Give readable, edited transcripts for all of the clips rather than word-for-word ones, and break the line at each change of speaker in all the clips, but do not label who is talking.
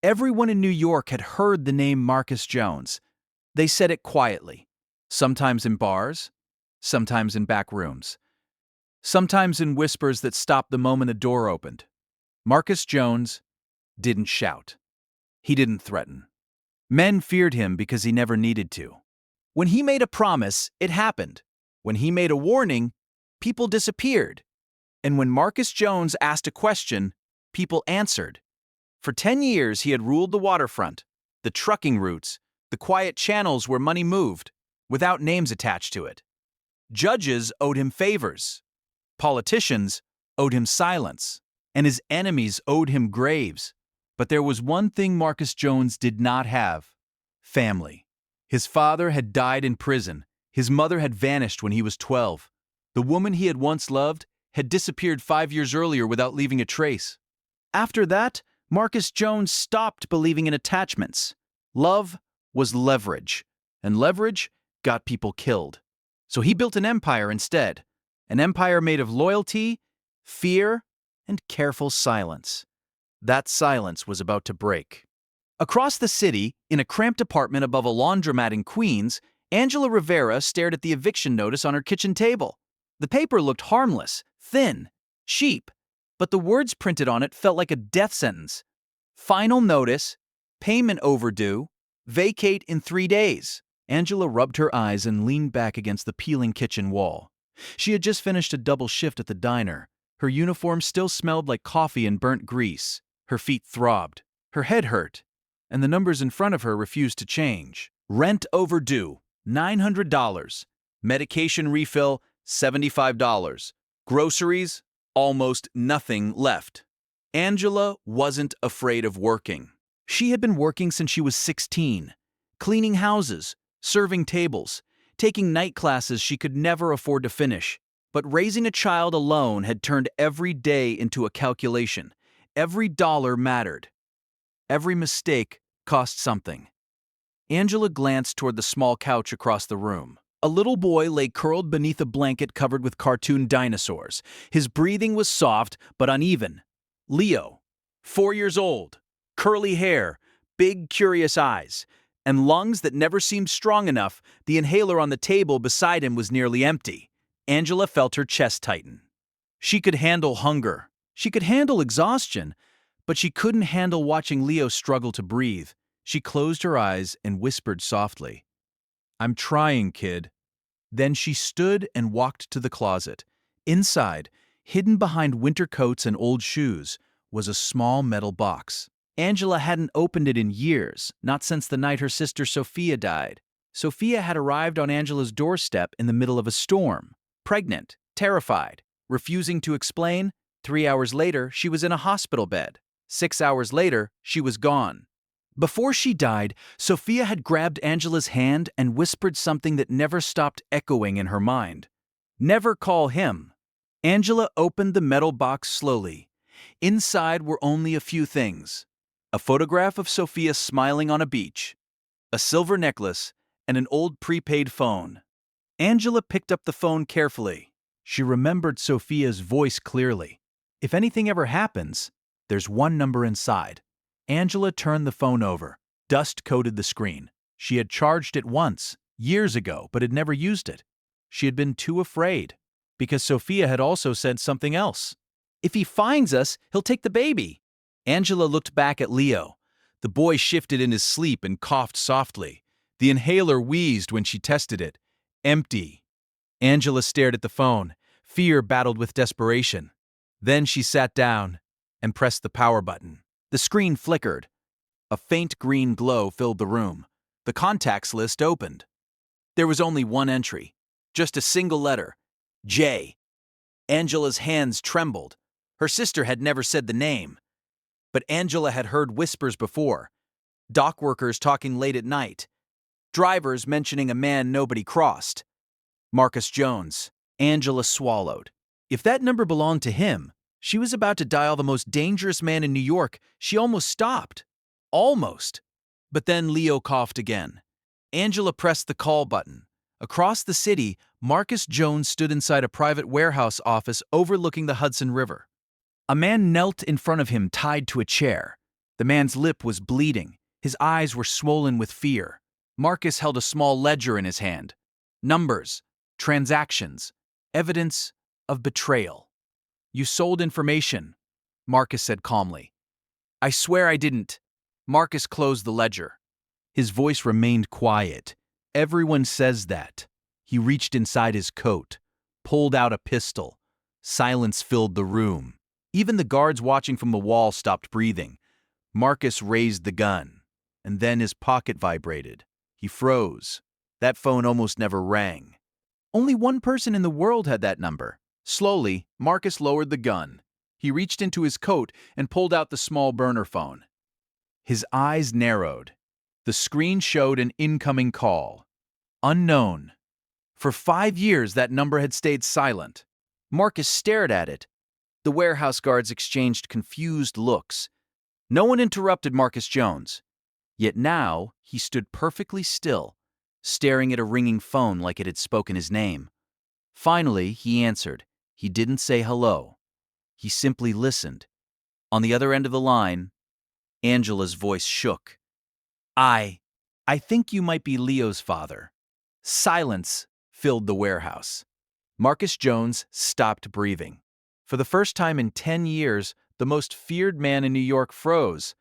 Everyone in New York had heard the name Marcus Jones. They said it quietly, sometimes in bars, sometimes in back rooms, sometimes in whispers that stopped the moment a door opened. Marcus Jones didn't shout. He didn't threaten. Men feared him because he never needed to. When he made a promise, it happened. When he made a warning, people disappeared. And when Marcus Jones asked a question, people answered. For 10 years, he had ruled the waterfront, the trucking routes, the quiet channels where money moved, without names attached to it. Judges owed him favors. Politicians owed him silence. And his enemies owed him graves. But there was one thing Marcus Jones did not have: family. His father had died in prison. His mother had vanished when he was 12. The woman he had once loved had disappeared 5 years earlier without leaving a trace. After that, Marcus Jones stopped believing in attachments. Love was leverage, and leverage got people killed. So he built an empire instead, an empire made of loyalty, fear, and careful silence. That silence was about to break. Across the city, in a cramped apartment above a laundromat in Queens, Angela Rivera stared at the eviction notice on her kitchen table. The paper looked harmless, thin, cheap, but the words printed on it felt like a death sentence. Final notice, payment overdue, vacate in 3 days. Angela rubbed her eyes and leaned back against the peeling kitchen wall. She had just finished a double shift at the diner. Her uniform still smelled like coffee and burnt grease. Her feet throbbed. Her head hurt. And the numbers in front of her refused to change. Rent overdue, $900. Medication refill, $75. Groceries, almost nothing left. Angela wasn't afraid of working. She had been working since she was 16, cleaning houses, serving tables, taking night classes she could never afford to finish. But raising a child alone had turned every day into a calculation. Every dollar mattered. Every mistake cost something. Angela glanced toward the small couch across the room. A little boy lay curled beneath a blanket covered with cartoon dinosaurs. His breathing was soft but uneven. Leo, 4 years old, curly hair, big curious eyes, and lungs that never seemed strong enough. The inhaler on the table beside him was nearly empty. Angela felt her chest tighten. She could handle hunger. She could handle exhaustion, but she couldn't handle watching Leo struggle to breathe. She closed her eyes and whispered softly, "I'm trying, kid." Then she stood and walked to the closet. Inside, hidden behind winter coats and old shoes, was a small metal box. Angela hadn't opened it in years, not since the night her sister Sophia died. Sophia had arrived on Angela's doorstep in the middle of a storm, pregnant, terrified, refusing to explain. 3 hours later, she was in a hospital bed. 6 hours later, she was gone. Before she died, Sophia had grabbed Angela's hand and whispered something that never stopped echoing in her mind. "Never call him." Angela opened the metal box slowly. Inside were only a few things: a photograph of Sophia smiling on a beach, a silver necklace, and an old prepaid phone. Angela picked up the phone carefully. She remembered Sophia's voice clearly. If anything ever happens, there's one number inside. Angela turned the phone over. Dust coated the screen. She had charged it once, years ago, but had never used it. She had been too afraid, because Sophia had also said something else. "If he finds us, he'll take the baby." Angela looked back at Leo. The boy shifted in his sleep and coughed softly. The inhaler wheezed when she tested it. Empty. Angela stared at the phone. Fear battled with desperation. Then she sat down and pressed the power button. The screen flickered. A faint green glow filled the room. The contacts list opened. There was only one entry, just a single letter, J. Angela's hands trembled. Her sister had never said the name. But Angela had heard whispers before. Dock workers talking late at night. Drivers mentioning a man nobody crossed. Marcus Jones. Angela swallowed. If that number belonged to him, she was about to dial the most dangerous man in New York. She almost stopped. Almost. But then Leo coughed again. Angela pressed the call button. Across the city, Marcus Jones stood inside a private warehouse office overlooking the Hudson River. A man knelt in front of him, tied to a chair. The man's lip was bleeding. His eyes were swollen with fear. Marcus held a small ledger in his hand. Numbers, transactions, evidence of betrayal. "You sold information," Marcus said calmly. "I swear I didn't." Marcus closed the ledger. His voice remained quiet. "Everyone says that." He reached inside his coat, pulled out a pistol. Silence filled the room. Even the guards watching from the wall stopped breathing. Marcus raised the gun, and then his pocket vibrated. He froze. That phone almost never rang. Only one person in the world had that number. Slowly, Marcus lowered the gun. He reached into his coat and pulled out the small burner phone. His eyes narrowed. The screen showed an incoming call. Unknown. For 5 years, that number had stayed silent. Marcus stared at it. The warehouse guards exchanged confused looks. No one interrupted Marcus Jones. Yet now, he stood perfectly still, staring at a ringing phone like it had spoken his name. Finally, he answered. He didn't say hello. He simply listened. On the other end of the line, Angela's voice shook. I think you might be Leo's father." Silence filled the warehouse. Marcus Jones stopped breathing. For the first time in 10 years, the most feared man in New York froze.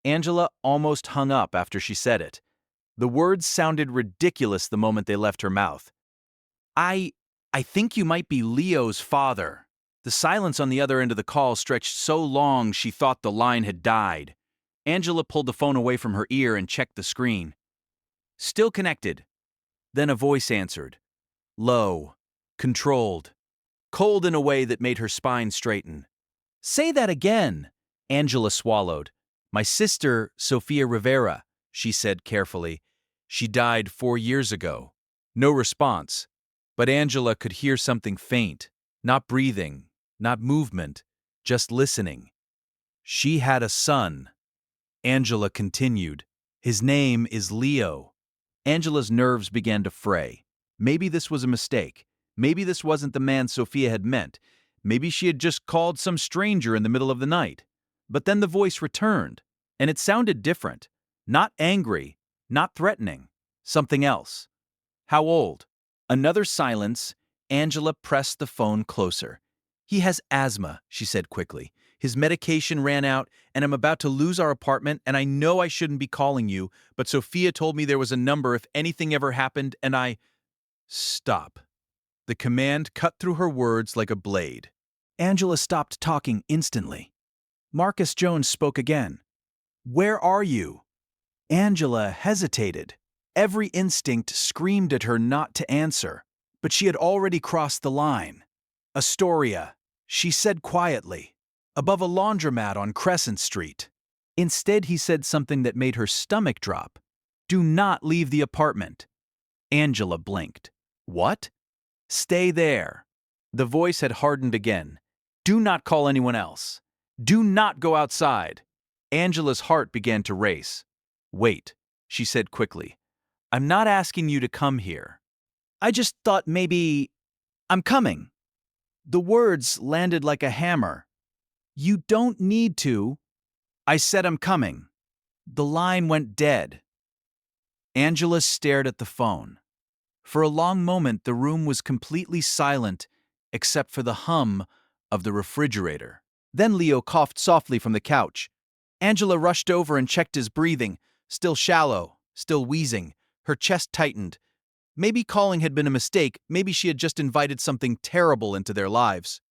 Angela almost hung up after she said it. The words sounded ridiculous the moment they left her mouth. I think you might be Leo's father." The silence on the other end of the call stretched so long she thought the line had died. Angela pulled the phone away from her ear and checked the screen. "Still connected." Then a voice answered. Low, controlled, cold in a way that made her spine straighten. "Say that again." Angela swallowed. "My sister, Sofia Rivera," she said carefully. "She died 4 years ago." No response. But Angela could hear something faint, not breathing, not movement, just listening. "She had a son." Angela continued. "His name is Leo." Angela's nerves began to fray. Maybe this was a mistake. Maybe this wasn't the man Sophia had meant. Maybe she had just called some stranger in the middle of the night. But then the voice returned, and it sounded different. Not angry, not threatening. Something else. "How old?" Another silence. Angela pressed the phone closer. "He has asthma," she said quickly. "His medication ran out, and I'm about to lose our apartment, and I know I shouldn't be calling you, but Sophia told me there was a number if anything ever happened, and I—" "Stop." The command cut through her words like a blade. Angela stopped talking instantly. Marcus Jones spoke again. "Where are you?" Angela hesitated. Every instinct screamed at her not to answer, but she had already crossed the line. "Astoria," she said quietly, "above a laundromat on Crescent Street." Instead, he said something that made her stomach drop. "Do not leave the apartment." Angela blinked. "What?" "Stay there." The voice had hardened again. "Do not call anyone else. Do not go outside." Angela's heart began to race. "Wait," she said quickly. "I'm not asking you to come here. I just thought maybe I'm coming." The words landed like a hammer. "You don't need to." "I said I'm coming." The line went dead. Angela stared at the phone. For a long moment, the room was completely silent, except for the hum of the refrigerator. Then Leo coughed softly from the couch. Angela rushed over and checked his breathing, still shallow, still wheezing. Her chest tightened. Maybe calling had been a mistake. Maybe she had just invited something terrible into their lives.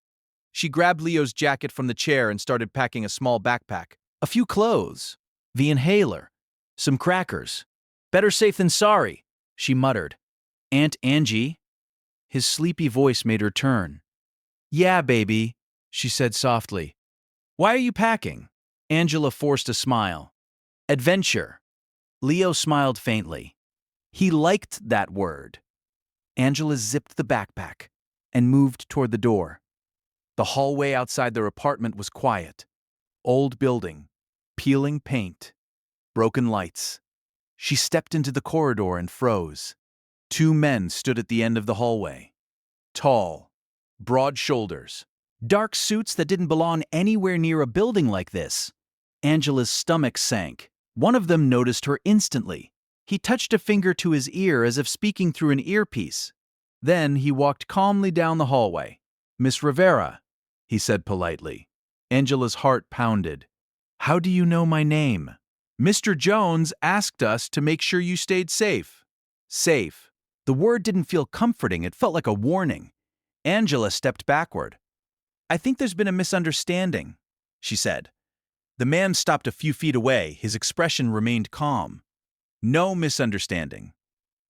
She grabbed Leo's jacket from the chair and started packing a small backpack. A few clothes, the inhaler, some crackers. "Better safe than sorry," she muttered. "Aunt Angie?" His sleepy voice made her turn. "Yeah, baby," she said softly. "Why are you packing?" Angela forced a smile. "Adventure." Leo smiled faintly. He liked that word. Angela zipped the backpack and moved toward the door. The hallway outside their apartment was quiet. Old building, peeling paint, broken lights. She stepped into the corridor and froze. 2 men stood at the end of the hallway. Tall, broad shoulders, dark suits that didn't belong anywhere near a building like this. Angela's stomach sank. One of them noticed her instantly. He touched a finger to his ear as if speaking through an earpiece. Then he walked calmly down the hallway. "Miss Rivera," he said politely. Angela's heart pounded. "How do you know my name?" "Mr. Jones asked us to make sure you stayed safe." Safe. The word didn't feel comforting, it felt like a warning. Angela stepped backward. "I think there's been a misunderstanding," she said. The man stopped a few feet away, his expression remained calm. "No misunderstanding."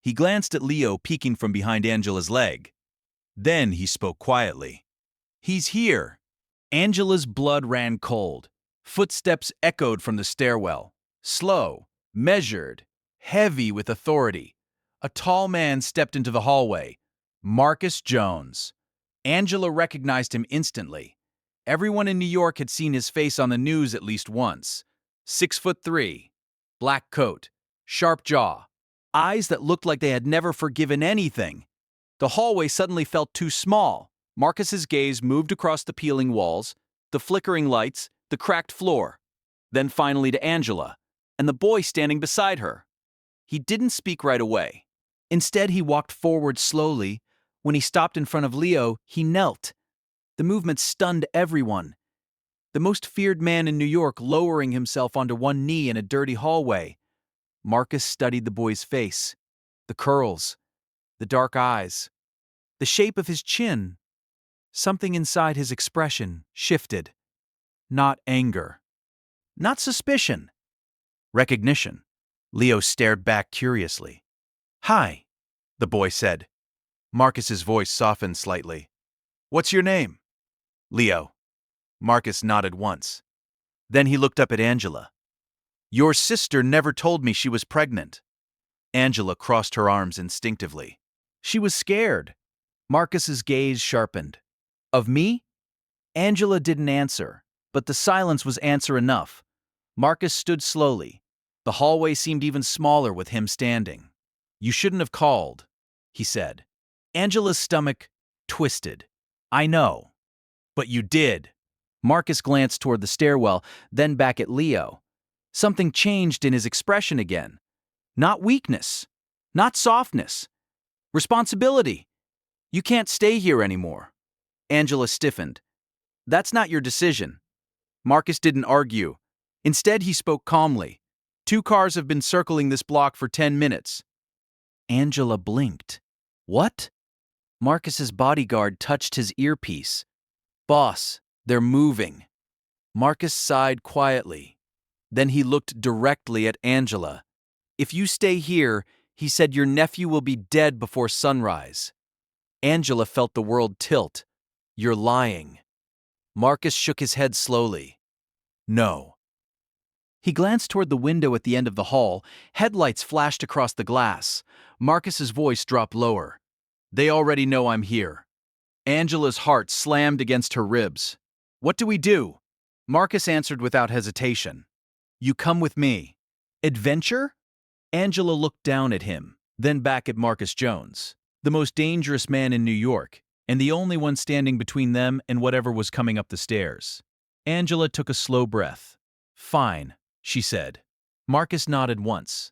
He glanced at Leo peeking from behind Angela's leg. Then he spoke quietly. "He's here." Angela's blood ran cold. Footsteps echoed from the stairwell. Slow, measured, heavy with authority. A tall man stepped into the hallway. Marcus Jones. Angela recognized him instantly. Everyone in New York had seen his face on the news at least once. 6'3", black coat, sharp jaw, eyes that looked like they had never forgiven anything. The hallway suddenly felt too small. Marcus's gaze moved across the peeling walls, the flickering lights, the cracked floor. Then finally to Angela, and the boy standing beside her. He didn't speak right away. Instead, he walked forward slowly. When he stopped in front of Leo, he knelt. The movement stunned everyone. The most feared man in New York lowering himself onto one knee in a dirty hallway. Marcus studied the boy's face. The curls, the dark eyes, the shape of his chin. Something inside his expression shifted. Not anger. Not suspicion. Recognition. Leo stared back curiously. "Hi," the boy said. Marcus's voice softened slightly. "What's your name?" "Leo." Marcus nodded once. Then he looked up at Angela. "Your sister never told me she was pregnant." Angela crossed her arms instinctively. She was scared. Marcus's gaze sharpened. "Of me?" Angela didn't answer, but the silence was answer enough. Marcus stood slowly. The hallway seemed even smaller with him standing. "You shouldn't have called," he said. Angela's stomach twisted. "I know." "But you did." Marcus glanced toward the stairwell, then back at Leo. Something changed in his expression again. Not weakness. Not softness. Responsibility. "You can't stay here anymore." Angela stiffened. "That's not your decision." Marcus didn't argue. Instead, he spoke calmly. "2 cars have been circling this block for 10 minutes. Angela blinked. "What?" Marcus's bodyguard touched his earpiece. "Boss, they're moving." Marcus sighed quietly. Then he looked directly at Angela. "If you stay here," he said, "your nephew will be dead before sunrise." Angela felt the world tilt. "You're lying." Marcus shook his head slowly. "No." He glanced toward the window at the end of the hall. Headlights flashed across the glass. Marcus's voice dropped lower. "They already know I'm here." Angela's heart slammed against her ribs. "What do we do?" Marcus answered without hesitation. "You come with me." "Adventure?" Angela looked down at him, then back at Marcus Jones, the most dangerous man in New York, and the only one standing between them and whatever was coming up the stairs. Angela took a slow breath. "Fine," she said. Marcus nodded once.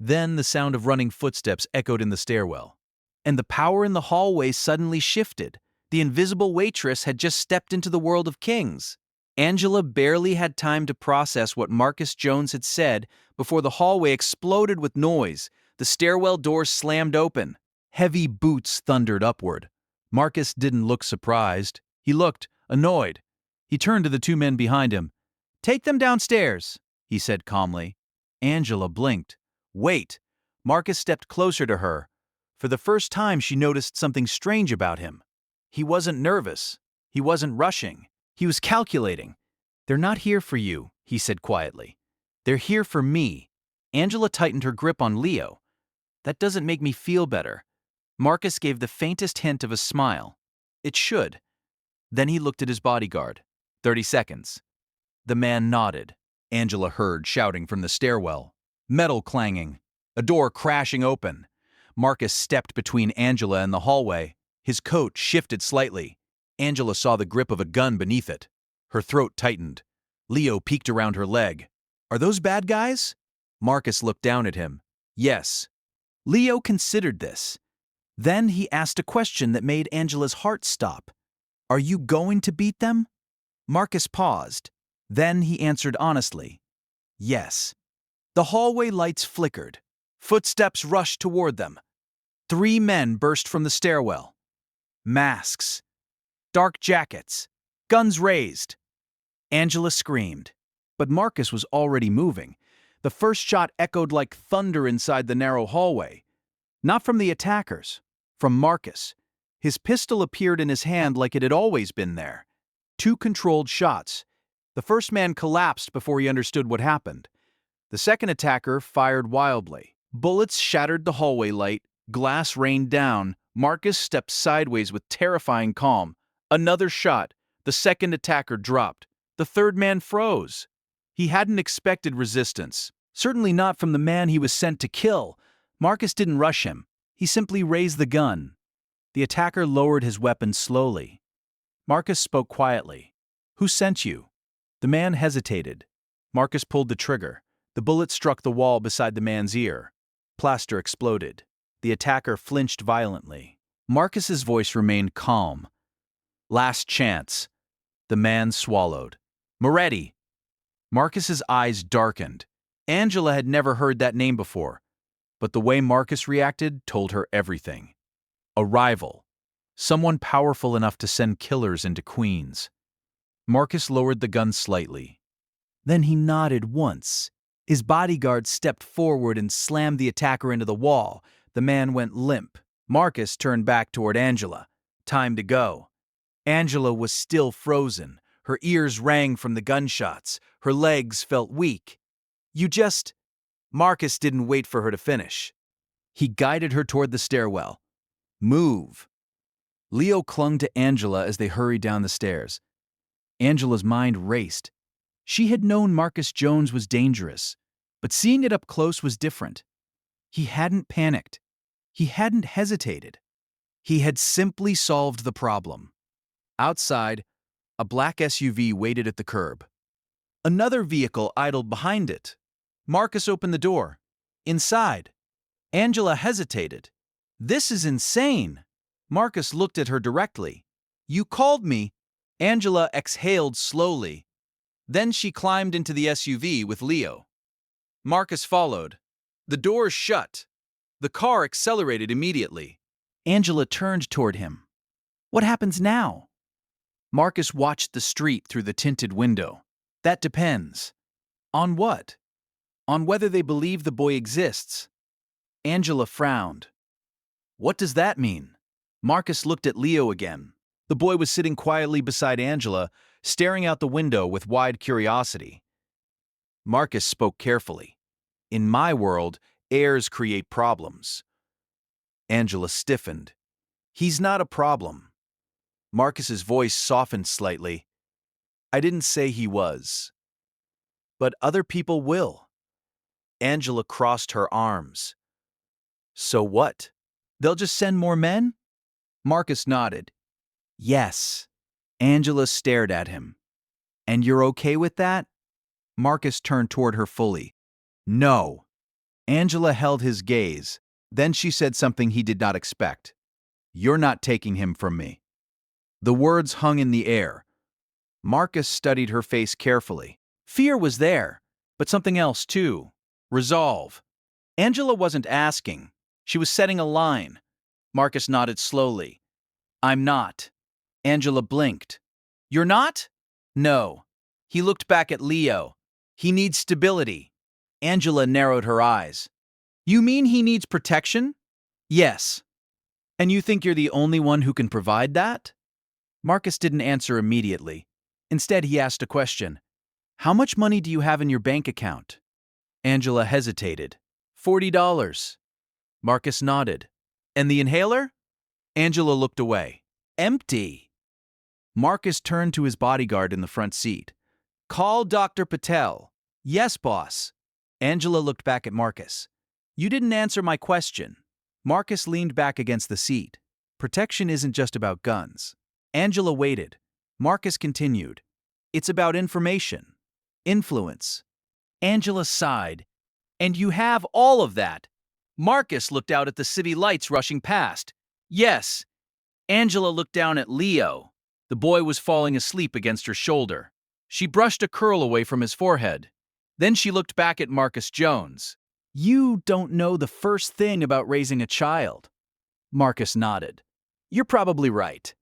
Then the sound of running footsteps echoed in the stairwell. And the power in the hallway suddenly shifted. The invisible waitress had just stepped into the world of kings. Angela barely had time to process what Marcus Jones had said before the hallway exploded with noise. The stairwell doors slammed open. Heavy boots thundered upward. Marcus didn't look surprised. He looked annoyed. He turned to the 2 men behind him. "Take them downstairs," he said calmly. Angela blinked. "Wait." Marcus stepped closer to her. For the first time, she noticed something strange about him. He wasn't nervous. He wasn't rushing. He was calculating. "They're not here for you," he said quietly. "They're here for me." Angela tightened her grip on Leo. "That doesn't make me feel better." Marcus gave the faintest hint of a smile. "It should." Then he looked at his bodyguard. 30 seconds. The man nodded. Angela heard shouting from the stairwell. Metal clanging. A door crashing open. Marcus stepped between Angela and the hallway. His coat shifted slightly. Angela saw the grip of a gun beneath it. Her throat tightened. Leo peeked around her leg. Are those bad guys? Marcus looked down at him. Yes. Leo considered this. Then he asked a question that made Angela's heart stop. Are you going to beat them? Marcus paused. Then he answered honestly. Yes. The hallway lights flickered. Footsteps rushed toward them. 3 men burst from the stairwell. Masks. Dark jackets. Guns raised. Angela screamed. But Marcus was already moving. The first shot echoed like thunder inside the narrow hallway. Not from the attackers. From Marcus. His pistol appeared in his hand like it had always been there. 2 controlled shots. The first man collapsed before he understood what happened. The second attacker fired wildly. Bullets shattered the hallway light. Glass rained down. Marcus stepped sideways with terrifying calm. Another shot. The second attacker dropped. The third man froze. He hadn't expected resistance. Certainly not from the man he was sent to kill. Marcus didn't rush him. He simply raised the gun. The attacker lowered his weapon slowly. Marcus spoke quietly. Who sent you? The man hesitated. Marcus pulled the trigger. The bullet struck the wall beside the man's ear. Plaster exploded. The attacker flinched violently. Marcus's voice remained calm. Last chance. The man swallowed. Moretti. Marcus's eyes darkened. Angela had never heard that name before, but the way Marcus reacted told her everything. A rival. Someone powerful enough to send killers into Queens. Marcus lowered the gun slightly. Then he nodded once. His bodyguard stepped forward and slammed the attacker into the wall. The man went limp. Marcus turned back toward Angela. Time to go. Angela was still frozen. Her ears rang from the gunshots. Her legs felt weak. Marcus didn't wait for her to finish. He guided her toward the stairwell. Move. Leo clung to Angela as they hurried down the stairs. Angela's mind raced. She had known Marcus Jones was dangerous, but seeing it up close was different. He hadn't panicked. He hadn't hesitated. He had simply solved the problem. Outside, a black SUV waited at the curb. Another vehicle idled behind it. Marcus opened the door. Inside. Angela hesitated. This is insane. Marcus looked at her directly. You called me. Angela exhaled slowly. Then she climbed into the SUV with Leo. Marcus followed. The doors shut. The car accelerated immediately. Angela turned toward him. What happens now? Marcus watched the street through the tinted window. That depends. On what? On whether they believe the boy exists. Angela frowned. What does that mean? Marcus looked at Leo again. The boy was sitting quietly beside Angela, staring out the window with wide curiosity. Marcus spoke carefully. In my world, heirs create problems. Angela stiffened. He's not a problem. Marcus's voice softened slightly. I didn't say he was. But other people will. Angela crossed her arms. So what? They'll just send more men? Marcus nodded. Yes. Angela stared at him. And you're okay with that? Marcus turned toward her fully. No. Angela held his gaze. Then she said something he did not expect. You're not taking him from me. The words hung in the air. Marcus studied her face carefully. Fear was there, but something else too. Resolve. Angela wasn't asking. She was setting a line. Marcus nodded slowly. I'm not. Angela blinked. You're not? No. He looked back at Leo. He needs stability. Angela narrowed her eyes. You mean he needs protection? Yes. And you think you're the only one who can provide that? Marcus didn't answer immediately. Instead, he asked a question. How much money do you have in your bank account? Angela hesitated. $40. Marcus nodded. And the inhaler? Angela looked away. Empty. Marcus turned to his bodyguard in the front seat. Call Dr. Patel. Yes, boss. Angela looked back at Marcus. You didn't answer my question. Marcus leaned back against the seat. Protection isn't just about guns. Angela waited. Marcus continued. It's about information. influence. Angela sighed. And you have all of that. Marcus looked out at the city lights rushing past. Yes. Angela looked down at Leo. The boy was falling asleep against her shoulder. She brushed a curl away from his forehead. Then she looked back at Marcus Jones. You don't know the first thing about raising a child. Marcus nodded. You're probably right.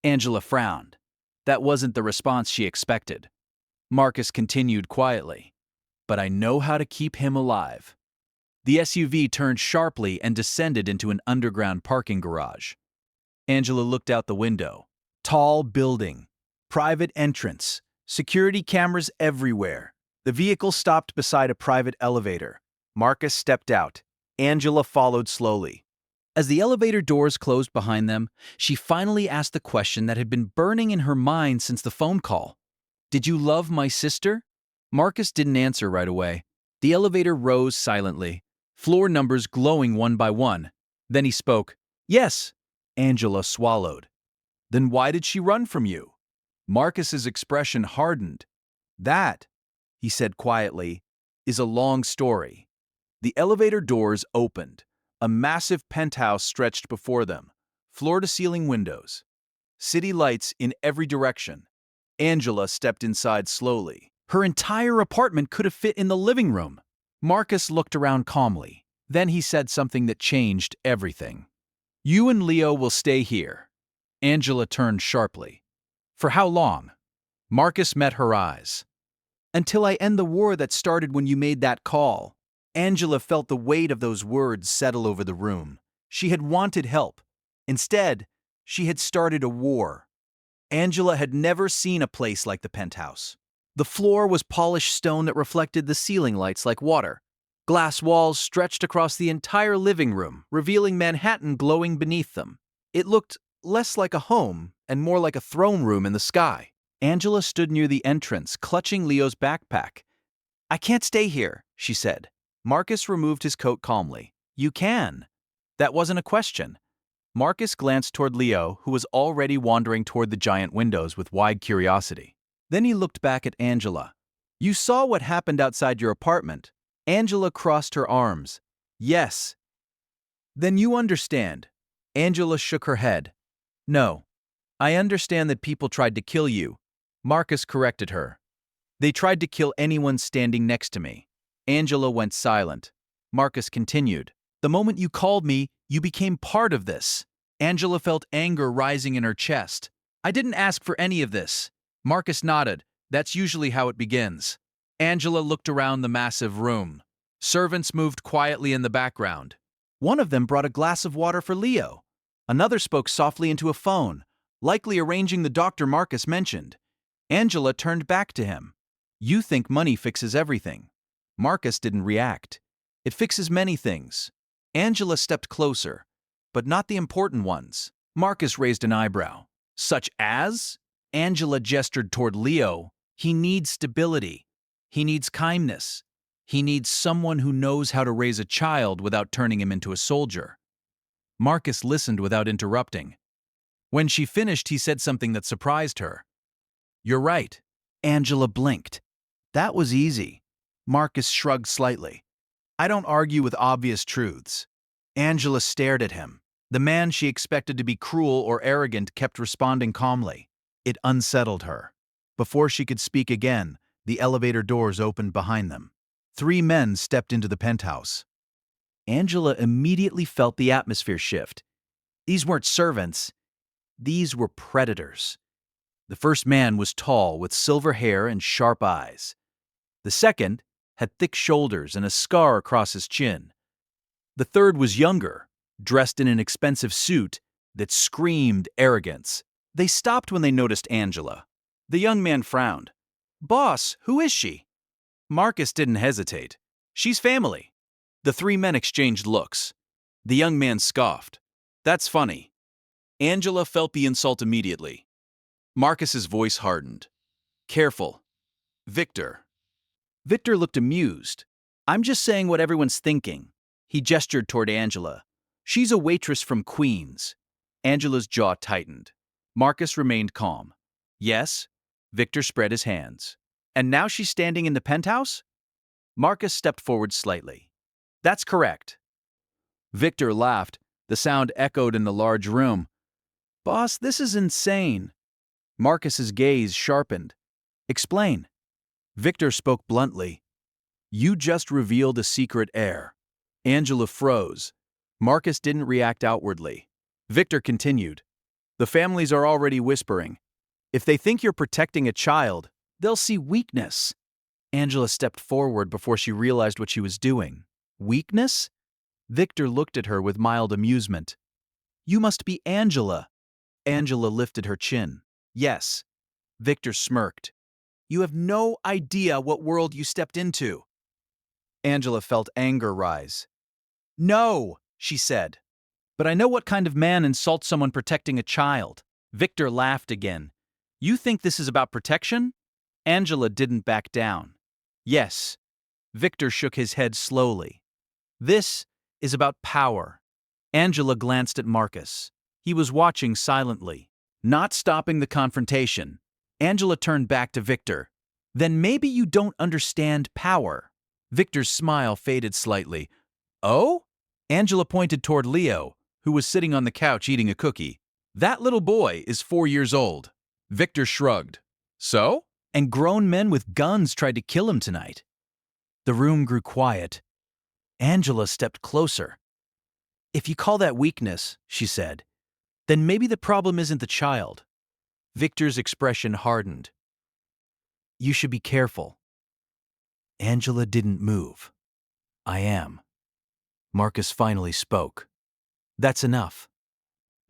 Angela frowned. That wasn't the response she expected. Marcus continued quietly. But I know how to keep him alive. The SUV turned sharply and descended into an underground parking garage. Angela looked out the window. Tall building, private entrance, security cameras everywhere. The vehicle stopped beside a private elevator. Marcus stepped out. Angela followed slowly. As the elevator doors closed behind them, she finally asked the question that had been burning in her mind since the phone call. Did you love my sister? Marcus didn't answer right away. The elevator rose silently, floor numbers glowing one by one. Then he spoke. Yes. Angela swallowed. Then why did she run from you? Marcus's expression hardened. That, he said quietly, is a long story. The elevator doors opened. A massive penthouse stretched before them, floor-to-ceiling windows, city lights in every direction. Angela stepped inside slowly. Her entire apartment could have fit in the living room. Marcus looked around calmly. Then he said something that changed everything. You and Leo will stay here. Angela turned sharply. For how long? Marcus met her eyes. Until I end the war that started when you made that call. Angela felt the weight of those words settle over the room. She had wanted help. Instead, she had started a war. Angela had never seen a place like the penthouse. The floor was polished stone that reflected the ceiling lights like water. Glass walls stretched across the entire living room, revealing Manhattan glowing beneath them. It looked less like a home and more like a throne room in the sky. Angela stood near the entrance, clutching Leo's backpack. I can't stay here, she said. Marcus removed his coat calmly. You can. That wasn't a question. Marcus glanced toward Leo, who was already wandering toward the giant windows with wide curiosity. Then he looked back at Angela. You saw what happened outside your apartment. Angela crossed her arms. Yes. Then you understand. Angela shook her head. No. I understand that people tried to kill you. Marcus corrected her. They tried to kill anyone standing next to me. Angela went silent. Marcus continued. The moment you called me, you became part of this. Angela felt anger rising in her chest. I didn't ask for any of this. Marcus nodded. That's usually how it begins. Angela looked around the massive room. Servants moved quietly in the background. One of them brought a glass of water for Leo. Another spoke softly into a phone, likely arranging the doctor Marcus mentioned. Angela turned back to him. You think money fixes everything. Marcus didn't react. It fixes many things. Angela stepped closer, but not the important ones. Marcus raised an eyebrow. Such as? Angela gestured toward Leo. He needs stability. He needs kindness. He needs someone who knows how to raise a child without turning him into a soldier. Marcus listened without interrupting. When she finished, he said something that surprised her. You're right. Angela blinked. That was easy. Marcus shrugged slightly. I don't argue with obvious truths. Angela stared at him. The man she expected to be cruel or arrogant kept responding calmly. It unsettled her. Before she could speak again, the elevator doors opened behind them. 3 men stepped into the penthouse. Angela immediately felt the atmosphere shift. These weren't servants. These were predators. The first man was tall, with silver hair and sharp eyes. The second had thick shoulders and a scar across his chin. The third was younger, dressed in an expensive suit that screamed arrogance. They stopped when they noticed Angela. The young man frowned. Boss, who is she? Marcus didn't hesitate. She's family. The 3 men exchanged looks. The young man scoffed. That's funny. Angela felt the insult immediately. Marcus's voice hardened. Careful. Victor. Victor looked amused. I'm just saying what everyone's thinking. He gestured toward Angela. She's a waitress from Queens. Angela's jaw tightened. Marcus remained calm. Yes? Victor spread his hands. And now she's standing in the penthouse? Marcus stepped forward slightly. That's correct. Victor laughed. The sound echoed in the large room. Boss, this is insane. Marcus's gaze sharpened. Explain. Victor spoke bluntly. You just revealed a secret heir. Angela froze. Marcus didn't react outwardly. Victor continued. The families are already whispering. If they think you're protecting a child, they'll see weakness. Angela stepped forward before she realized what she was doing. Weakness? Victor looked at her with mild amusement. You must be Angela. Angela lifted her chin. Yes. Victor smirked. You have no idea what world you stepped into. Angela felt anger rise. No, she said. But I know what kind of man insults someone protecting a child. Victor laughed again. You think this is about protection? Angela didn't back down. Yes. Victor shook his head slowly. This is about power. Angela glanced at Marcus. He was watching silently, not stopping the confrontation. Angela turned back to Victor. Then maybe you don't understand power. Victor's smile faded slightly. Oh? Angela pointed toward Leo, who was sitting on the couch eating a cookie. That little boy is 4 years old. Victor shrugged. So? And grown men with guns tried to kill him tonight. The room grew quiet. Angela stepped closer. If you call that weakness, she said, then maybe the problem isn't the child. Victor's expression hardened. You should be careful. Angela didn't move. I am. Marcus finally spoke. That's enough.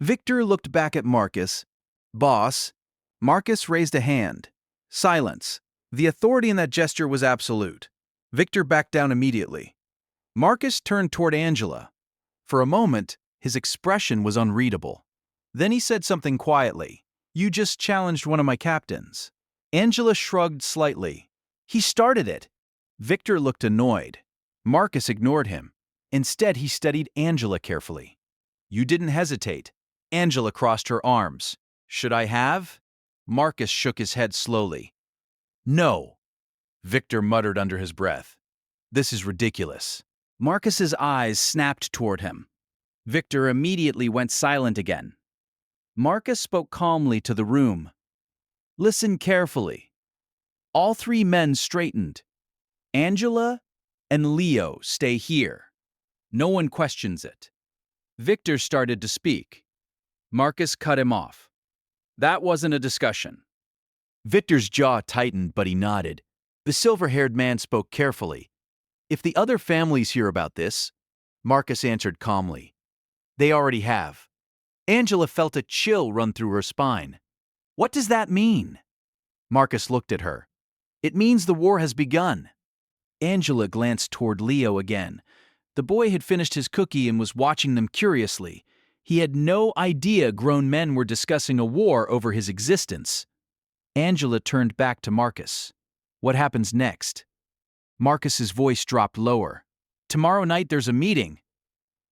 Victor looked back at Marcus. Boss. Marcus raised a hand. Silence. The authority in that gesture was absolute. Victor backed down immediately. Marcus turned toward Angela. For a moment, his expression was unreadable. Then he said something quietly. You just challenged one of my captains. Angela shrugged slightly. He started it. Victor looked annoyed. Marcus ignored him. Instead, he studied Angela carefully. You didn't hesitate. Angela crossed her arms. Should I have? Marcus shook his head slowly. No. Victor muttered under his breath. This is ridiculous. Marcus's eyes snapped toward him. Victor immediately went silent again. Marcus spoke calmly to the room. Listen carefully. All 3 men straightened. Angela and Leo stay here. No one questions it. Victor started to speak. Marcus cut him off. That wasn't a discussion. Victor's jaw tightened, but he nodded. The silver-haired man spoke carefully. If the other families hear about this, Marcus answered calmly. They already have. Angela felt a chill run through her spine. What does that mean? Marcus looked at her. It means the war has begun. Angela glanced toward Leo again. The boy had finished his cookie and was watching them curiously. He had no idea grown men were discussing a war over his existence. Angela turned back to Marcus. What happens next? Marcus's voice dropped lower. Tomorrow night there's a meeting.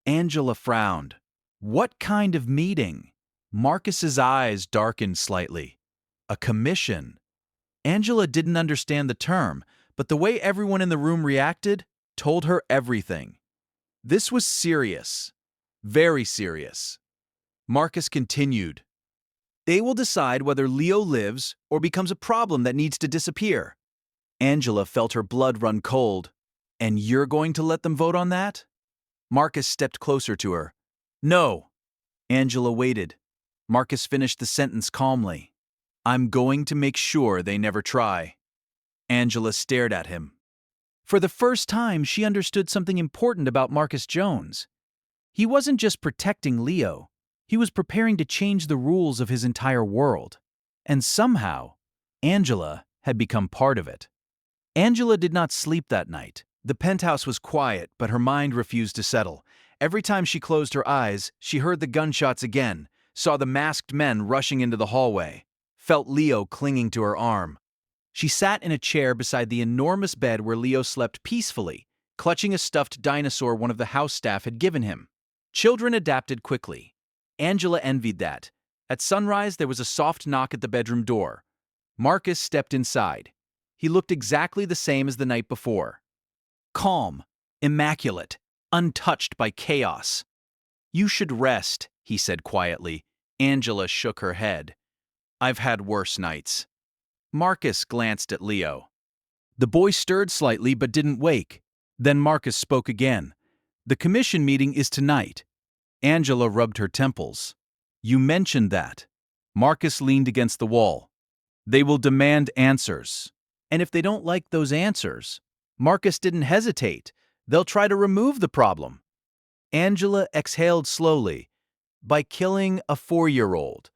Angela frowned. What kind of meeting? Marcus's eyes darkened slightly. A commission. Angela didn't understand the term, but the way everyone in the room reacted told her everything. This was serious. Very serious. Marcus continued. They will decide whether Leo lives or becomes a problem that needs to disappear. Angela felt her blood run cold. And you're going to let them vote on that? Marcus stepped closer to her. No. Angela waited. Marcus finished the sentence calmly. I'm going to make sure they never try. Angela stared at him. For the first time, she understood something important about Marcus Jones. He wasn't just protecting Leo. He was preparing to change the rules of his entire world. And somehow, Angela had become part of it. Angela did not sleep that night. The penthouse was quiet, but her mind refused to settle. Every time she closed her eyes, she heard the gunshots again, saw the masked men rushing into the hallway, felt Leo clinging to her arm. She sat in a chair beside the enormous bed where Leo slept peacefully, clutching a stuffed dinosaur one of the house staff had given him. Children adapted quickly. Angela envied that. At sunrise, there was a soft knock at the bedroom door. Marcus stepped inside. He looked exactly the same as the night before. Calm, immaculate, untouched by chaos. "You should rest," he said quietly. Angela shook her head. "I've had worse nights." Marcus glanced at Leo. The boy stirred slightly but didn't wake. Then Marcus spoke again. "The commission meeting is tonight." Angela rubbed her temples. "You mentioned that." Marcus leaned against the wall. "They will demand answers. And if they don't like those answers," Marcus didn't hesitate, "they'll try to remove the problem." Angela exhaled slowly. "By killing a 4-year-old.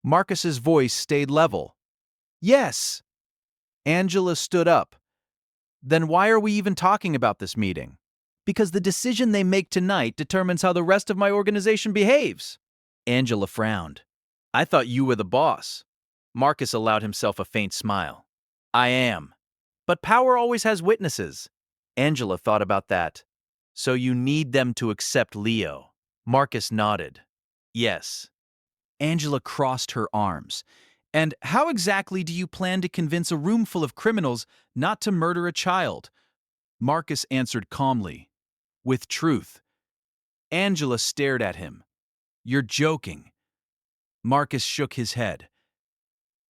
Marcus's voice stayed level. "Yes." Angela stood up. "Then why are we even talking about this meeting?" "Because the decision they make tonight determines how the rest of my organization behaves." Angela frowned. "I thought you were the boss." Marcus allowed himself a faint smile. "I am. But power always has witnesses." Angela thought about that. "So you need them to accept Leo." Marcus nodded. "Yes." Angela crossed her arms. "And how exactly do you plan to convince a room full of criminals not to murder a child?" Marcus answered calmly. "With truth." Angela stared at him. "You're joking." Marcus shook his head.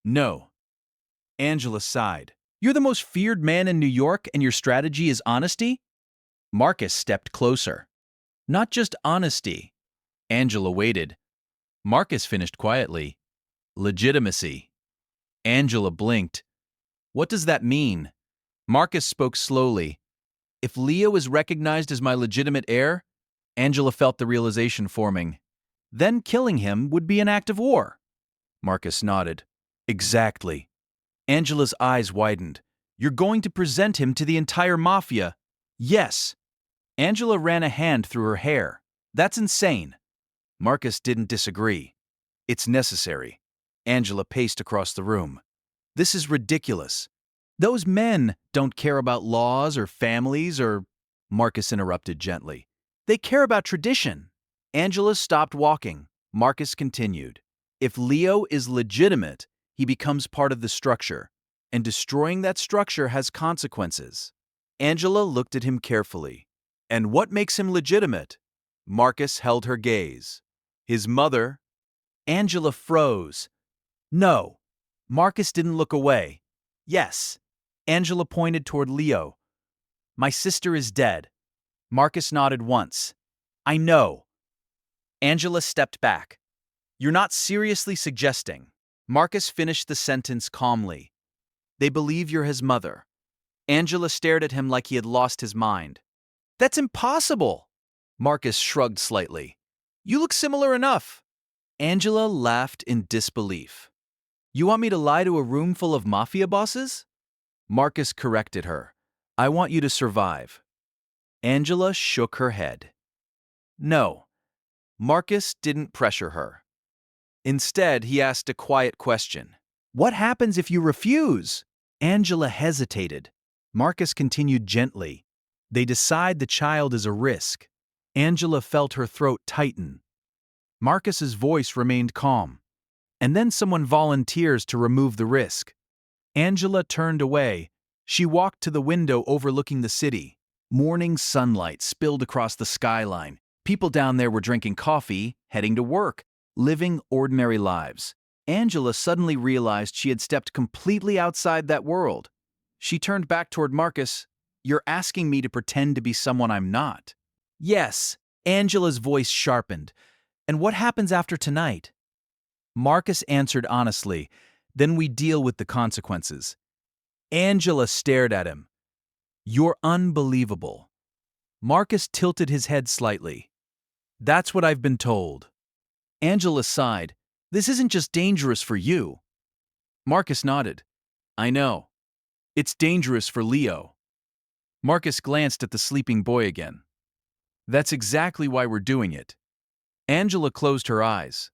"No." Angela sighed. "You're the most feared man in New York and your strategy is honesty?" Marcus stepped closer. "Not just honesty." Angela waited. Marcus finished quietly. "Legitimacy." Angela blinked. "What does that mean?" Marcus spoke slowly. "If Leo is recognized as my legitimate heir," Angela felt the realization forming, "then killing him would be an act of war." Marcus nodded. "Exactly." Angela's eyes widened. "You're going to present him to the entire Mafia." "Yes." Angela ran a hand through her hair. "That's insane." Marcus didn't disagree. "It's necessary." Angela paced across the room. "This is ridiculous. Those men don't care about laws or families or—" Marcus interrupted gently. "They care about tradition." Angela stopped walking. Marcus continued. "If Leo is legitimate, he becomes part of the structure, and destroying that structure has consequences." Angela looked at him carefully. "And what makes him legitimate?" Marcus held her gaze. "His mother." Angela froze. "No." Marcus didn't look away. "Yes." Angela pointed toward Leo. "My sister is dead." Marcus nodded once. "I know." Angela stepped back. "You're not seriously suggesting." Marcus finished the sentence calmly. "They believe you're his mother." Angela stared at him like he had lost his mind. "That's impossible!" Marcus shrugged slightly. "You look similar enough." Angela laughed in disbelief. "You want me to lie to a room full of mafia bosses?" Marcus corrected her. "I want you to survive." Angela shook her head. "No." Marcus didn't pressure her. Instead, he asked a quiet question. "What happens if you refuse?" Angela hesitated. Marcus continued gently. "They decide the child is a risk." Angela felt her throat tighten. Marcus's voice remained calm. "And then someone volunteers to remove the risk." Angela turned away. She walked to the window overlooking the city. Morning sunlight spilled across the skyline. People down there were drinking coffee, heading to work, living ordinary lives. Angela suddenly realized she had stepped completely outside that world. She turned back toward Marcus. "You're asking me to pretend to be someone I'm not." "Yes." Angela's voice sharpened. "And what happens after tonight?" Marcus answered honestly. "Then we deal with the consequences." Angela stared at him. "You're unbelievable." Marcus tilted his head slightly. "That's what I've been told." Angela sighed. "This isn't just dangerous for you." Marcus nodded. "I know. It's dangerous for Leo." Marcus glanced at the sleeping boy again. "That's exactly why we're doing it." Angela closed her eyes.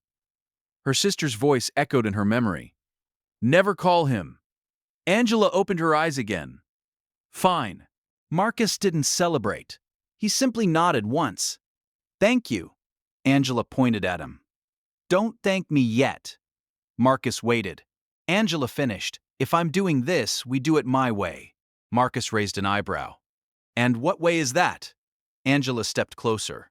Her sister's voice echoed in her memory. "Never call him." Angela opened her eyes again. "Fine." Marcus didn't celebrate. He simply nodded once. "Thank you." Angela pointed at him. "Don't thank me yet." Marcus waited. Angela finished. If I'm doing this, we do it my way. Marcus raised an eyebrow. And what way is that? Angela stepped closer.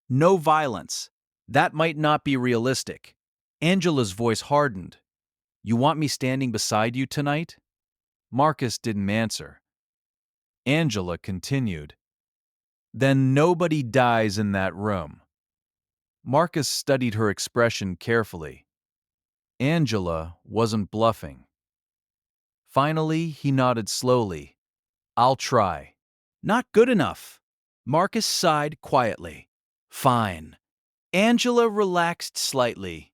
No violence. That might not be realistic. Angela's voice hardened. You want me standing beside you tonight? Marcus didn't answer. Angela continued. Then nobody dies in that room. Marcus studied her expression carefully. Angela wasn't bluffing. Finally, he nodded slowly. I'll try. Not good enough. Marcus sighed quietly. Fine. Angela relaxed slightly.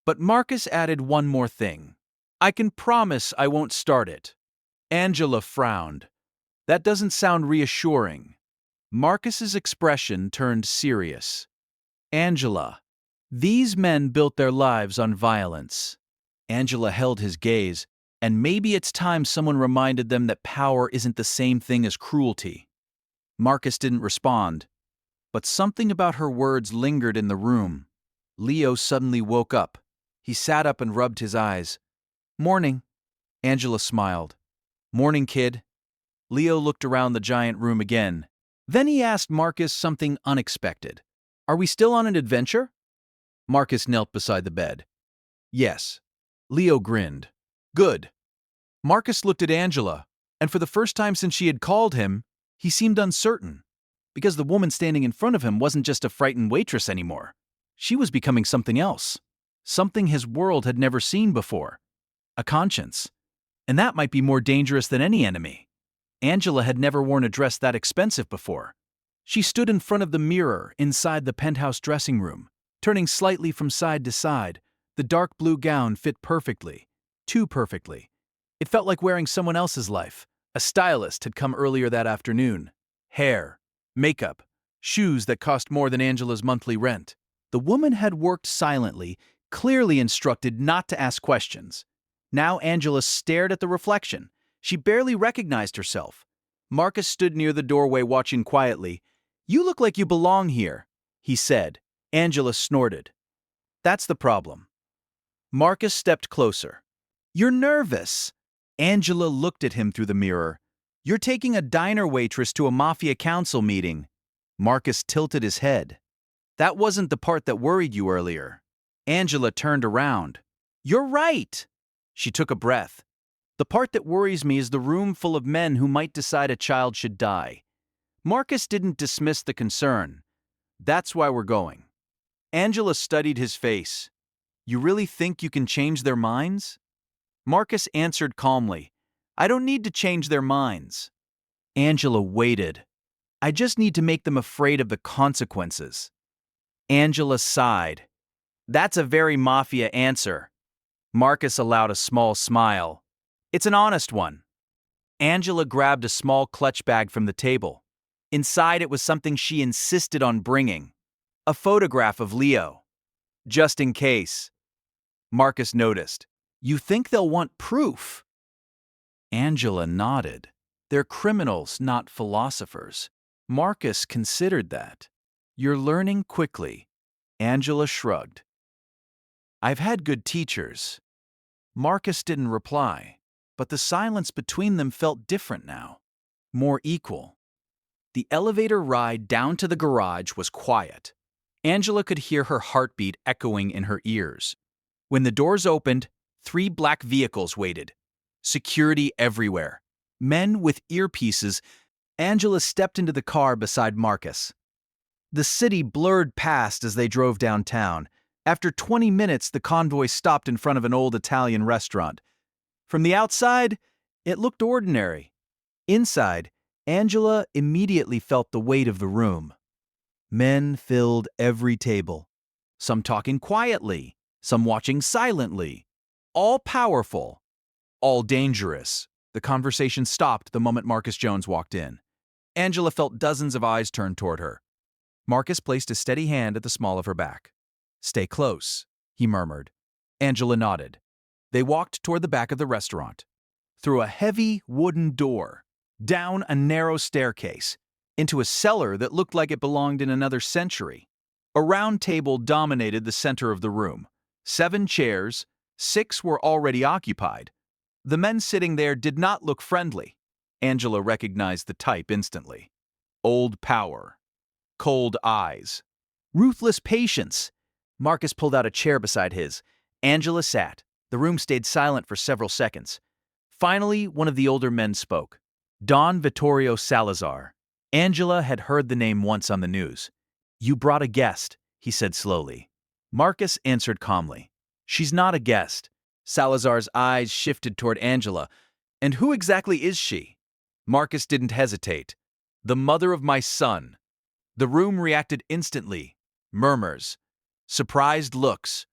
But Marcus added one more thing. I can promise I won't start it. Angela frowned. That doesn't sound reassuring. Marcus's expression turned serious. Angela, these men built their lives on violence. Angela held his gaze, and maybe it's time someone reminded them that power isn't the same thing as cruelty. Marcus didn't respond, but something about her words lingered in the room. Leo suddenly woke up. He sat up and rubbed his eyes. Morning. Angela smiled. Morning, kid. Leo looked around the giant room again. Then he asked Marcus something unexpected. Are we still on an adventure? Marcus knelt beside the bed. Yes. Leo grinned. Good. Marcus looked at Angela, and for the first time since she had called him, he seemed uncertain. Because the woman standing in front of him wasn't just a frightened waitress anymore. She was becoming something else. Something his world had never seen before. A conscience. And that might be more dangerous than any enemy. Angela had never worn a dress that expensive before. She stood in front of the mirror inside the penthouse dressing room, turning slightly from side to side. The dark blue gown fit perfectly. Too perfectly. It felt like wearing someone else's life. A stylist had come earlier that afternoon. Hair, makeup, shoes that cost more than Angela's monthly rent. The woman had worked silently, clearly instructed not to ask questions. Now Angela stared at the reflection. She barely recognized herself. Marcus stood near the doorway watching quietly. You look like you belong here, he said. Angela snorted. That's the problem. Marcus stepped closer. You're nervous. Angela looked at him through the mirror. You're taking a diner waitress to a Mafia council meeting. Marcus tilted his head. That wasn't the part that worried you earlier. Angela turned around. You're right. She took a breath. The part that worries me is the room full of men who might decide a child should die. Marcus didn't dismiss the concern. That's why we're going. Angela studied his face. You really think you can change their minds? Marcus answered calmly. I don't need to change their minds. Angela waited. I just need to make them afraid of the consequences. Angela sighed. That's a very Mafia answer. Marcus allowed a small smile. It's an honest one. Angela grabbed a small clutch bag from the table. Inside it was something she insisted on bringing. A photograph of Leo. Just in case. Marcus noticed. You think they'll want proof? Angela nodded. They're criminals, not philosophers. Marcus considered that. You're learning quickly. Angela shrugged. I've had good teachers. Marcus didn't reply, but the silence between them felt different now. More equal. The elevator ride down to the garage was quiet. Angela could hear her heartbeat echoing in her ears. When the doors opened, 3 black vehicles waited. Security everywhere. Men with earpieces. Angela stepped into the car beside Marcus. The city blurred past as they drove downtown. After 20 minutes, the convoy stopped in front of an old Italian restaurant. From the outside, it looked ordinary. Inside, Angela immediately felt the weight of the room. Men filled every table. Some talking quietly, some watching silently. All powerful, all dangerous. The conversation stopped the moment Marcus Jones walked in. Angela felt dozens of eyes turned toward her. Marcus placed a steady hand at the small of her back. Stay close, he murmured. Angela nodded. They walked toward the back of the restaurant. Through a heavy wooden door, down a narrow staircase, into a cellar that looked like it belonged in another century. A round table dominated the center of the room. 7 chairs, 6 were already occupied. The men sitting there did not look friendly. Angela recognized the type instantly. Old power. Cold eyes. Ruthless patience. Marcus pulled out a chair beside his. Angela sat. The room stayed silent for several seconds. Finally, one of the older men spoke. Don Vittorio Salazar. Angela had heard the name once on the news. "You brought a guest," he said slowly. Marcus answered calmly. "She's not a guest." Salazar's eyes shifted toward Angela. "And who exactly is she?" Marcus didn't hesitate. "The mother of my son." The room reacted instantly. Murmurs. Surprised looks.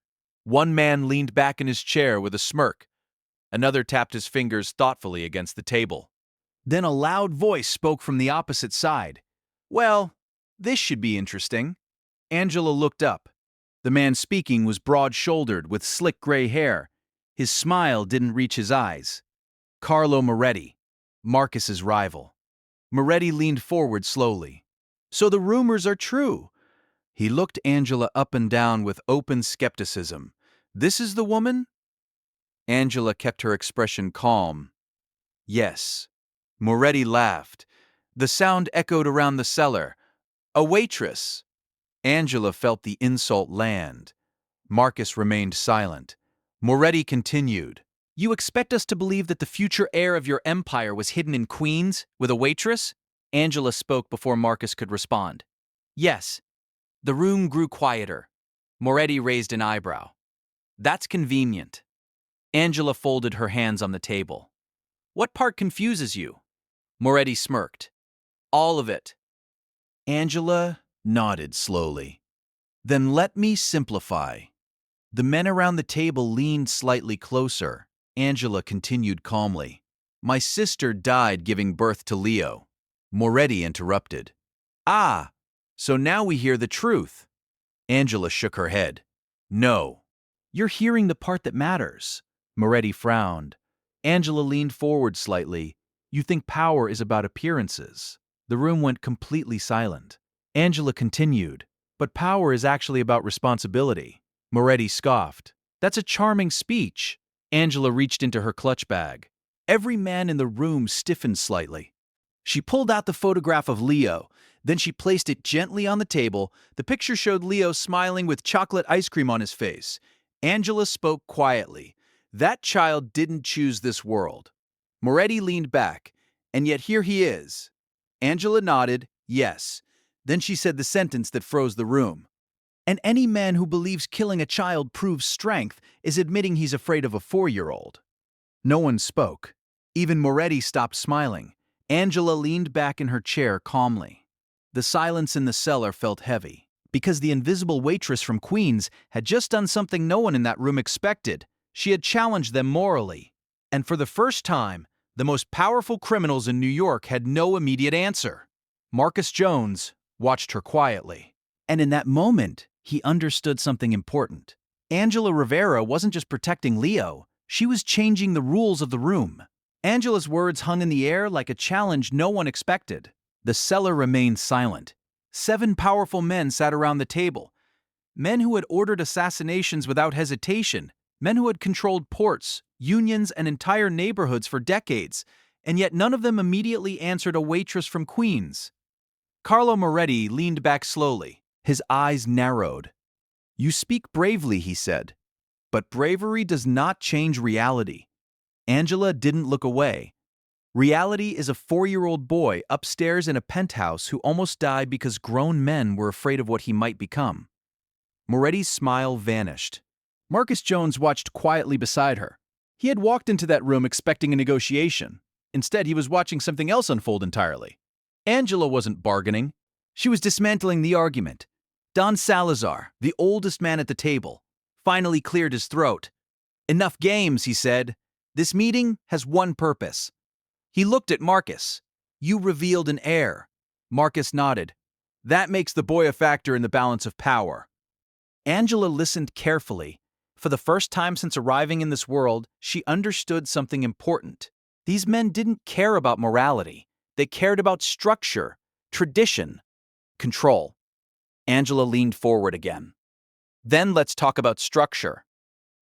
One man leaned back in his chair with a smirk. Another tapped his fingers thoughtfully against the table. Then a loud voice spoke from the opposite side. "Well, this should be interesting." Angela looked up. The man speaking was broad-shouldered with slick gray hair. His smile didn't reach his eyes. Carlo Moretti, Marcus's rival. Moretti leaned forward slowly. "So the rumors are true." He looked Angela up and down with open skepticism. "This is the woman?" Angela kept her expression calm. "Yes." Moretti laughed. The sound echoed around the cellar. "A waitress." Angela felt the insult land. Marcus remained silent. Moretti continued. "You expect us to believe that the future heir of your empire was hidden in Queens with a waitress?" Angela spoke before Marcus could respond. "Yes." The room grew quieter. Moretti raised an eyebrow. "That's convenient." Angela folded her hands on the table. "What part confuses you?" Moretti smirked. "All of it." Angela nodded slowly. "Then let me simplify." The men around the table leaned slightly closer. Angela continued calmly. "My sister died giving birth to Leo." Moretti interrupted. "Ah, so now we hear the truth." Angela shook her head. "No." "You're hearing the part that matters." Moretti frowned. Angela leaned forward slightly. "You think power is about appearances." The room went completely silent. Angela continued. "But power is actually about responsibility." Moretti scoffed. "That's a charming speech." Angela reached into her clutch bag. Every man in the room stiffened slightly. She pulled out the photograph of Leo. Then she placed it gently on the table. The picture showed Leo smiling with chocolate ice cream on his face. Angela spoke quietly. "That child didn't choose this world." Moretti leaned back. "And yet here he is." Angela nodded, "Yes." Then she said the sentence that froze the room. "And any man who believes killing a child proves strength is admitting he's afraid of a 4-year-old." No one spoke. Even Moretti stopped smiling. Angela leaned back in her chair calmly. The silence in the cellar felt heavy, because the invisible waitress from Queens had just done something no one in that room expected. She had challenged them morally. And for the first time, the most powerful criminals in New York had no immediate answer. Marcus Jones watched her quietly. And in that moment, he understood something important. Angela Rivera wasn't just protecting Leo, she was changing the rules of the room. Angela's words hung in the air like a challenge no one expected. The cellar remained silent. 7 powerful men sat around the table. Men who had ordered assassinations without hesitation. Men who had controlled ports, unions, and entire neighborhoods for decades. And yet none of them immediately answered a waitress from Queens. Carlo Moretti leaned back slowly. His eyes narrowed. "You speak bravely," he said. "But bravery does not change reality." Angela didn't look away. Reality is a 4-year-old boy upstairs in a penthouse who almost died because grown men were afraid of what he might become. Moretti's smile vanished. Marcus Jones watched quietly beside her. He had walked into that room expecting a negotiation. Instead, he was watching something else unfold entirely. Angela wasn't bargaining. She was dismantling the argument. Don Salazar, the oldest man at the table, finally cleared his throat. "Enough games," he said. "This meeting has one purpose." He looked at Marcus. "You revealed an heir." Marcus nodded. "That makes the boy a factor in the balance of power." Angela listened carefully. For the first time since arriving in this world, she understood something important. These men didn't care about morality. They cared about structure, tradition, control. Angela leaned forward again. "Then let's talk about structure."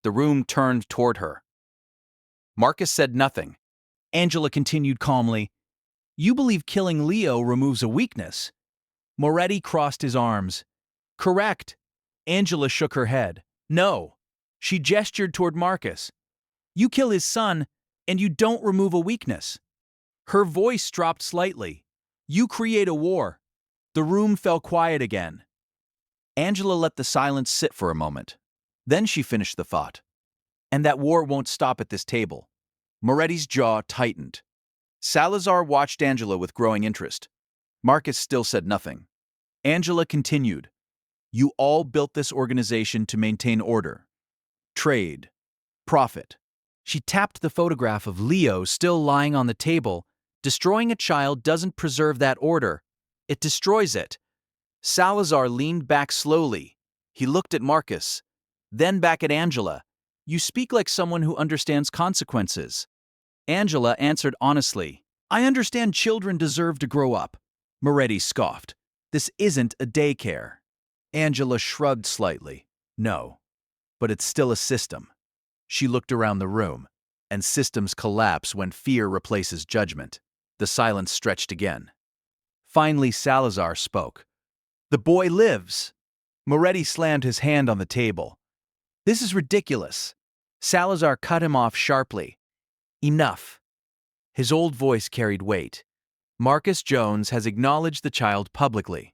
The room turned toward her. Marcus said nothing. Angela continued calmly, "You believe killing Leo removes a weakness?" Moretti crossed his arms. "Correct." Angela shook her head. "No." She gestured toward Marcus. "You kill his son, and you don't remove a weakness." Her voice dropped slightly. "You create a war." The room fell quiet again. Angela let the silence sit for a moment. Then she finished the thought. "And that war won't stop at this table." Moretti's jaw tightened. Salazar watched Angela with growing interest. Marcus still said nothing. Angela continued, "You all built this organization to maintain order, trade, profit." She tapped the photograph of Leo still lying on the table. "Destroying a child doesn't preserve that order. It destroys it." Salazar leaned back slowly. He looked at Marcus, then back at Angela. "You speak like someone who understands consequences." Angela answered honestly, "I understand children deserve to grow up." Moretti scoffed. "This isn't a daycare." Angela shrugged slightly. "No, but it's still a system." She looked around the room, and systems collapse when fear replaces judgment. The silence stretched again. Finally, Salazar spoke. "The boy lives." Moretti slammed his hand on the table. "This is ridiculous." Salazar cut him off sharply. "Enough." His old voice carried weight. "Marcus Jones has acknowledged the child publicly.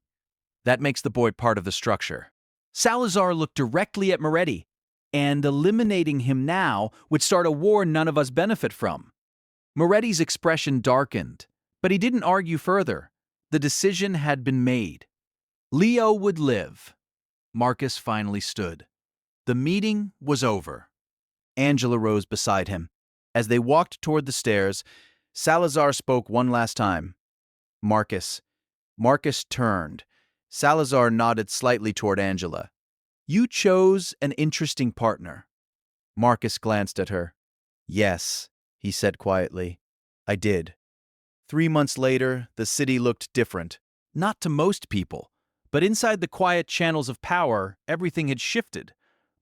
That makes the boy part of the structure." Salazar looked directly at Moretti, and eliminating him now would start a war none of us benefit from. Moretti's expression darkened, but he didn't argue further. The decision had been made. Leo would live. Marcus finally stood. The meeting was over. Angela rose beside him. As they walked toward the stairs, Salazar spoke one last time. "Marcus." Marcus turned. Salazar nodded slightly toward Angela. "You chose an interesting partner." Marcus glanced at her. "Yes," he said quietly, "I did." 3 months later, the city looked different. Not to most people, but inside the quiet channels of power, everything had shifted.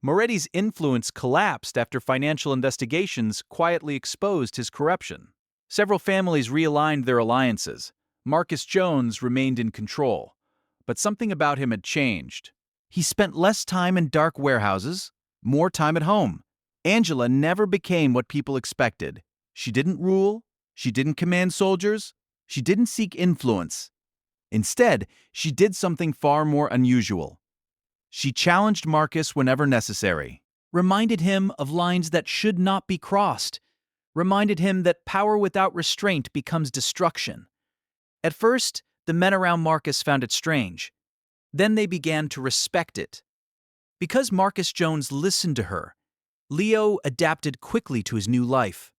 Moretti's influence collapsed after financial investigations quietly exposed his corruption. Several families realigned their alliances. Marcus Jones remained in control. But something about him had changed. He spent less time in dark warehouses, more time at home. Angela never became what people expected. She didn't rule, she didn't command soldiers, she didn't seek influence. Instead, she did something far more unusual. She challenged Marcus whenever necessary, reminded him of lines that should not be crossed, reminded him that power without restraint becomes destruction. At first, the men around Marcus found it strange. Then they began to respect it. Because Marcus Jones listened to her, Leo adapted quickly to his new life.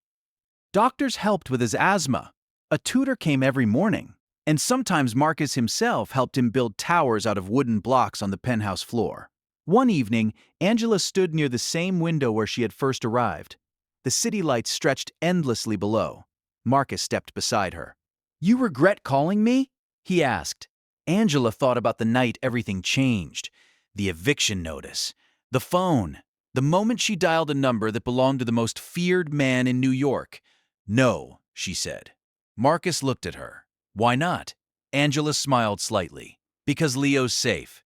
Doctors helped with his asthma. A tutor came every morning. And sometimes Marcus himself helped him build towers out of wooden blocks on the penthouse floor. One evening, Angela stood near the same window where she had first arrived. The city lights stretched endlessly below. Marcus stepped beside her. "You regret calling me?" he asked. Angela thought about the night everything changed. The eviction notice. The phone. The moment she dialed a number that belonged to the most feared man in New York. "No," she said. Marcus looked at her. "Why not?" Angela smiled slightly. "Because Leo's safe."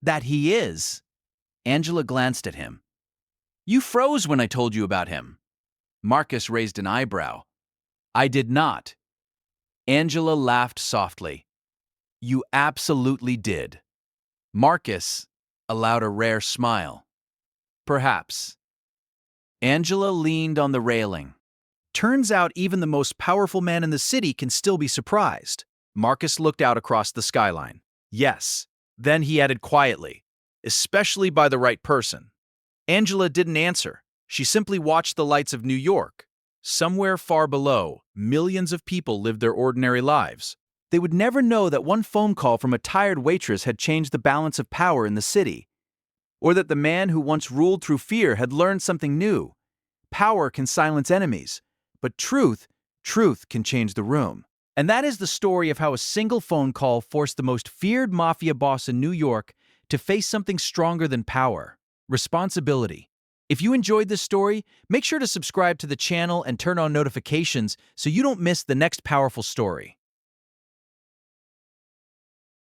"That he is." Angela glanced at him. "You froze when I told you about him." Marcus raised an eyebrow. "I did not." Angela laughed softly. "You absolutely did." Marcus allowed a rare smile. "Perhaps." Angela leaned on the railing. "Turns out even the most powerful man in the city can still be surprised." Marcus looked out across the skyline. "Yes." Then he added quietly, "Especially by the right person." Angela didn't answer. She simply watched the lights of New York. Somewhere far below, millions of people lived their ordinary lives. They would never know that one phone call from a tired waitress had changed the balance of power in the city, or that the man who once ruled through fear had learned something new. Power can silence enemies, but truth can change the room. And that is the story of how a single phone call forced the most feared mafia boss in New York to face something stronger than power: responsibility. If you enjoyed this story, make sure to subscribe to the channel and turn on notifications so you don't miss the next powerful story.